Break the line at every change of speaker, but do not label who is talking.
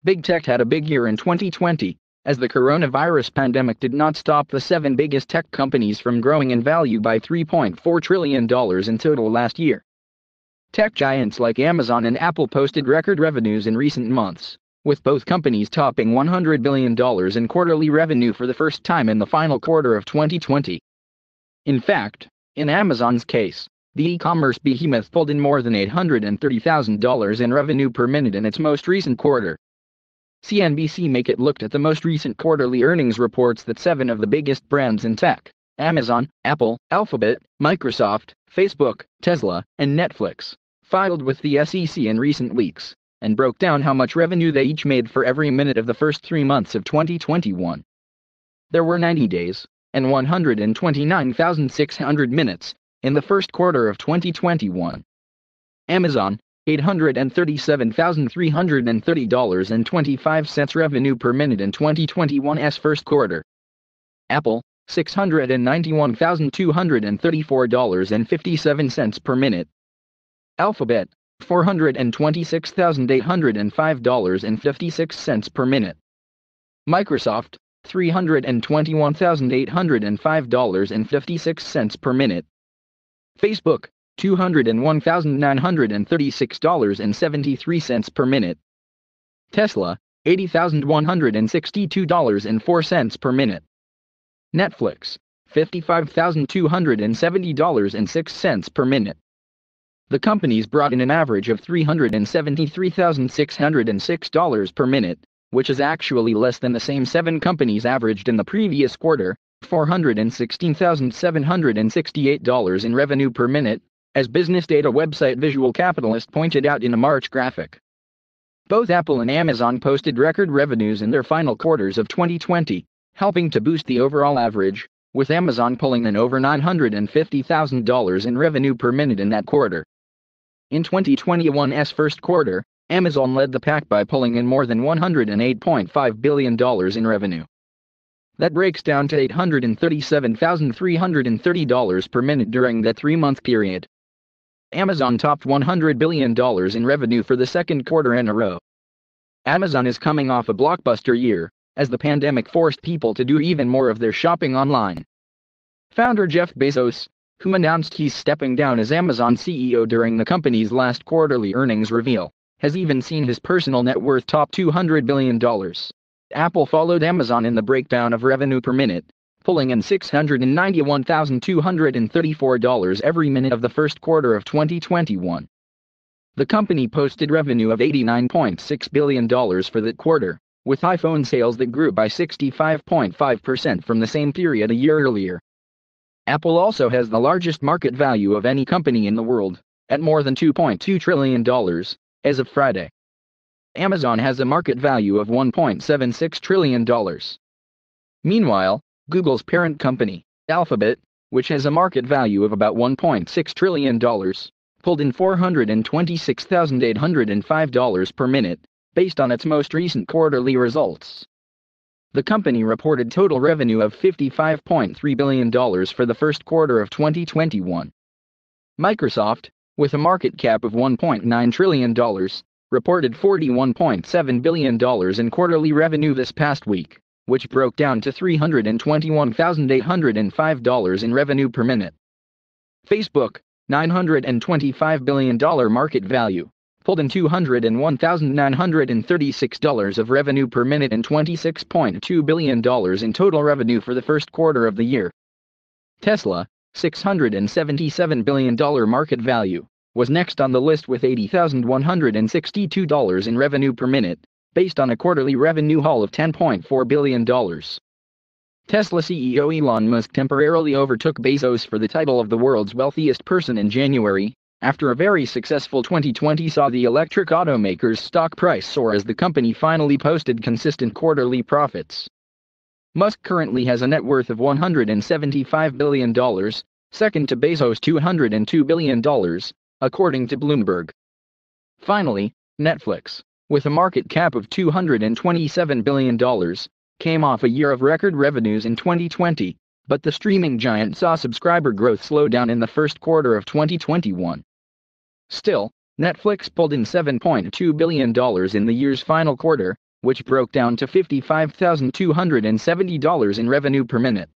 Big tech had a big year in 2020, as the coronavirus pandemic did not stop the seven biggest tech companies from growing in value by $3.4 trillion in total last year. Tech giants like Amazon and Apple posted record revenues in recent months, with both companies topping $100 billion in quarterly revenue for the first time in the final quarter of 2020. In fact, in Amazon's case, the e-commerce behemoth pulled in more than $830,000 in revenue per minute in its most recent quarter. CNBC Make It looked at the most recent quarterly earnings reports that seven of the biggest brands in tech, Amazon, Apple, Alphabet, Microsoft, Facebook, Tesla, and Netflix, filed with the SEC in recent weeks, and broke down how much revenue they each made for every minute of the first 3 months of 2021. There were 90 days, and 129,600 minutes, in the first quarter of 2021. Amazon, $837,330.25 revenue per minute in 2021's first quarter. Apple, $691,234.57 per minute. Alphabet, $426,805.56 per minute. Microsoft, $321,805.56 per minute. Facebook, $201,936.73 per minute. Tesla, $80,162.04 per minute. Netflix, $55,270.06 per minute. The companies brought in an average of $373,606 per minute, which is actually less than the same seven companies averaged in the previous quarter, $416,768 in revenue per minute, as business data website Visual Capitalist pointed out in a March graphic. Both Apple and Amazon posted record revenues in their final quarters of 2020, helping to boost the overall average, with Amazon pulling in over $950,000 in revenue per minute in that quarter. In 2021's first quarter, Amazon led the pack by pulling in more than $108.5 billion in revenue. That breaks down to $837,330 per minute during that 3-month period. Amazon topped $100 billion in revenue for the second quarter in a row. Amazon is coming off a blockbuster year, as the pandemic forced people to do even more of their shopping online. Founder Jeff Bezos, who announced he's stepping down as Amazon CEO during the company's last quarterly earnings reveal, has even seen his personal net worth top $200 billion. Apple followed Amazon in the breakdown of revenue per minute, pulling in $691,234 every minute of the first quarter of 2021. The company posted revenue of $89.6 billion for that quarter, with iPhone sales that grew by 65.5% from the same period a year earlier. Apple also has the largest market value of any company in the world, at more than $2.2 trillion, as of Friday. Amazon has a market value of $1.76 trillion. Meanwhile, Google's parent company, Alphabet, which has a market value of about $1.6 trillion, pulled in $426,805 per minute, based on its most recent quarterly results. The company reported total revenue of $55.3 billion for the first quarter of 2021. Microsoft, with a market cap of $1.9 trillion, reported $41.7 billion in quarterly revenue this past week, which broke down to $321,805 in revenue per minute. Facebook, $925 billion market value, pulled in $201,936 of revenue per minute and $26.2 billion in total revenue for the first quarter of the year. Tesla, $677 billion market value, was next on the list with $80,162 in revenue per minute, based on a quarterly revenue haul of $10.4 billion. Tesla CEO Elon Musk temporarily overtook Bezos for the title of the world's wealthiest person in January, after a very successful 2020 saw the electric automaker's stock price soar as the company finally posted consistent quarterly profits. Musk currently has a net worth of $175 billion, second to Bezos' $202 billion, according to Bloomberg. Finally, Netflix, with a market cap of $227 billion, came off a year of record revenues in 2020, but the streaming giant saw subscriber growth slow down in the first quarter of 2021. Still, Netflix pulled in $7.2 billion in the year's final quarter, which broke down to $55,270 in revenue per minute.